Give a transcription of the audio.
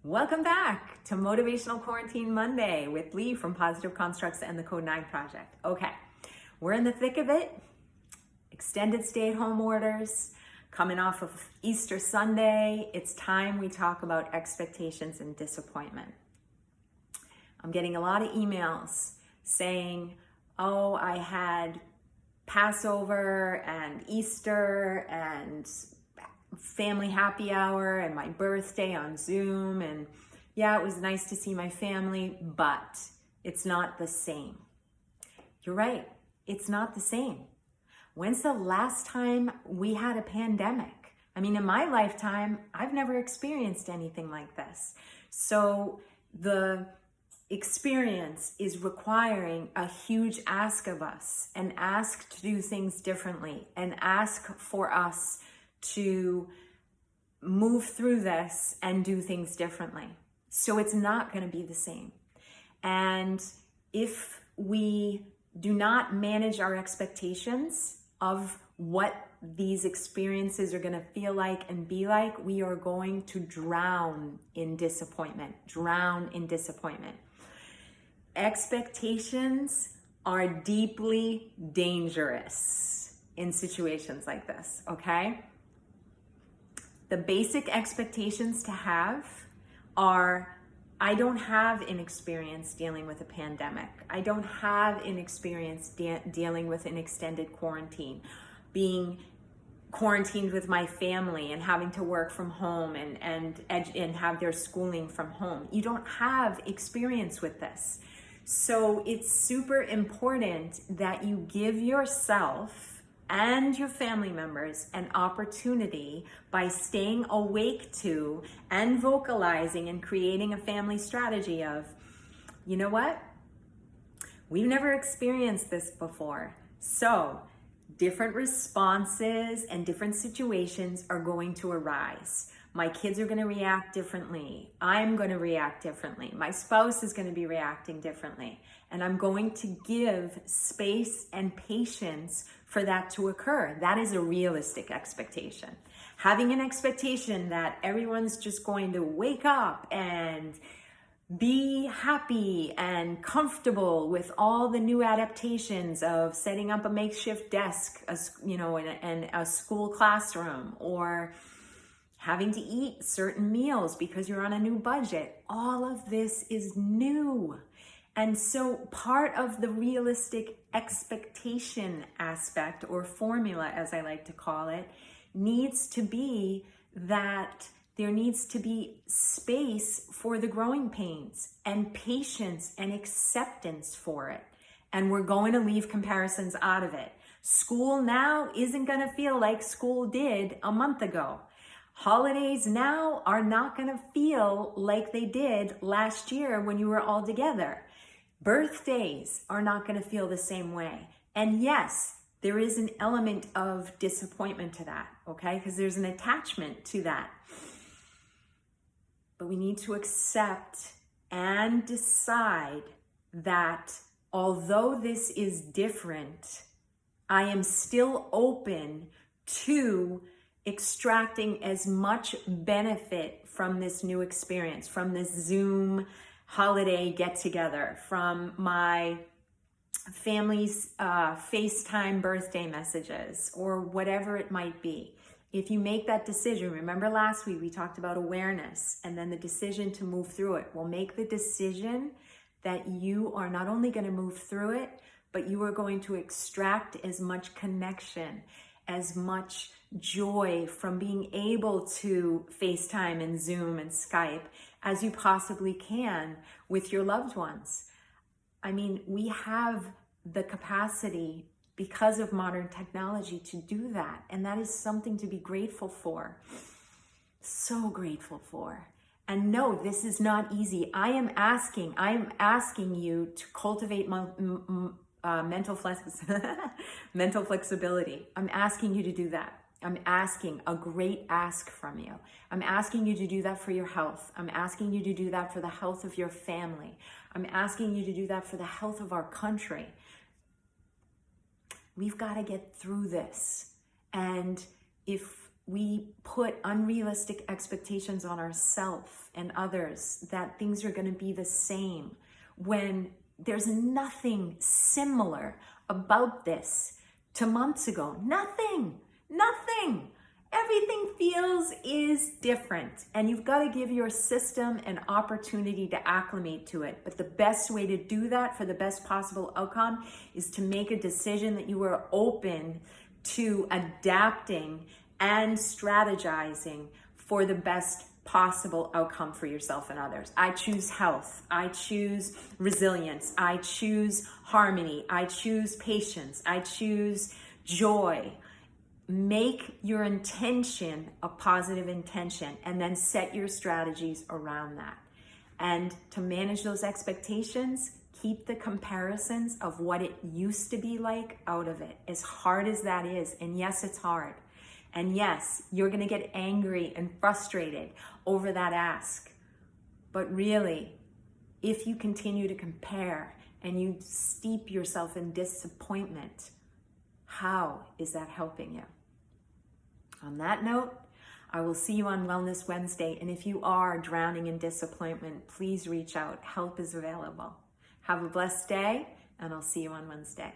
Welcome back to Motivational Quarantine Monday with Lee from Positive Constructs and the Code 9 Project. Okay, we're in the thick of it. Extended stay-at-home orders, coming off of Easter Sunday. It's time we talk about expectations and disappointment. I'm getting a lot of emails saying, oh, I had Passover and Easter and family happy hour and my birthday on Zoom, and yeah, it was nice to see my family, but it's not the same. You're right, it's not the same. When's the last time we had a pandemic? I mean, in my lifetime, I've never experienced anything like this. So the experience is requiring a huge ask of us, and ask to do things differently, and ask for us to move through this and do things differently. So it's not going to be the same. And if we do not manage our expectations of what these experiences are going to feel like and be like, we are going to drown in disappointment. Expectations are deeply dangerous in situations like this, okay? The basic expectations to have are, I don't have an experience dealing with a pandemic. I don't have an experience dealing with an extended quarantine, being quarantined with my family and having to work from home and have their schooling from home. You don't have experience with this. So it's super important that you give yourself and your family members an opportunity by staying awake to and vocalizing and creating a family strategy of, you know what? We've never experienced this before. So different responses and different situations are going to arise. My kids are going to react differently. I'm going to react differently. My spouse is going to be reacting differently. And I'm going to give space and patience for that to occur. That is a realistic expectation. Having an expectation that everyone's just going to wake up and be happy and comfortable with all the new adaptations of setting up a makeshift desk, in a school classroom, or having to eat certain meals because you're on a new budget. All of this is new. And so part of the realistic expectation aspect, or formula as I like to call it, needs to be that there needs to be space for the growing pains and patience and acceptance for it. And we're going to leave comparisons out of it. School now isn't going to feel like school did a month ago. Holidays now are not going to feel like they did last year when you were all together. Birthdays are not going to feel the same way. And yes, there is an element of disappointment to that, okay? Because there's an attachment to that. But we need to accept and decide that although this is different, I am still open to extracting as much benefit from this new experience, from this Zoom holiday get-together, from my family's FaceTime birthday messages, or whatever it might be. If you make that decision, remember last week we talked about awareness and then the decision to move through it. Well, make the decision that you are not only going to move through it, but you are going to extract as much connection, as much joy from being able to FaceTime and Zoom and Skype as you possibly can with your loved ones. I mean, we have the capacity because of modern technology to do that. And that is something to be grateful for. So grateful for. And no, this is not easy. I am asking you to cultivate mental flexibility. I'm asking you to do that. I'm asking a great ask from you. I'm asking you to do that for your health. I'm asking you to do that for the health of your family. I'm asking you to do that for the health of our country. We've got to get through this. And if we put unrealistic expectations on ourselves and others that things are going to be the same when there's nothing similar about this to months ago. Nothing. Everything is different, and you've got to give your system an opportunity to acclimate to it. But the best way to do that for the best possible outcome is to make a decision that you are open to adapting and strategizing for the best possible outcome for yourself and others. I choose health. I choose resilience. I choose harmony. I choose patience. I choose joy. Make your intention a positive intention and then set your strategies around that. And to manage those expectations, keep the comparisons of what it used to be like out of it, as hard as that is. And yes, it's hard. And yes, you're going to get angry and frustrated over that ask. But really, if you continue to compare and you steep yourself in disappointment, how is that helping you? On that note, I will see you on Wellness Wednesday. And if you are drowning in disappointment, please reach out. Help is available. Have a blessed day, and I'll see you on Wednesday.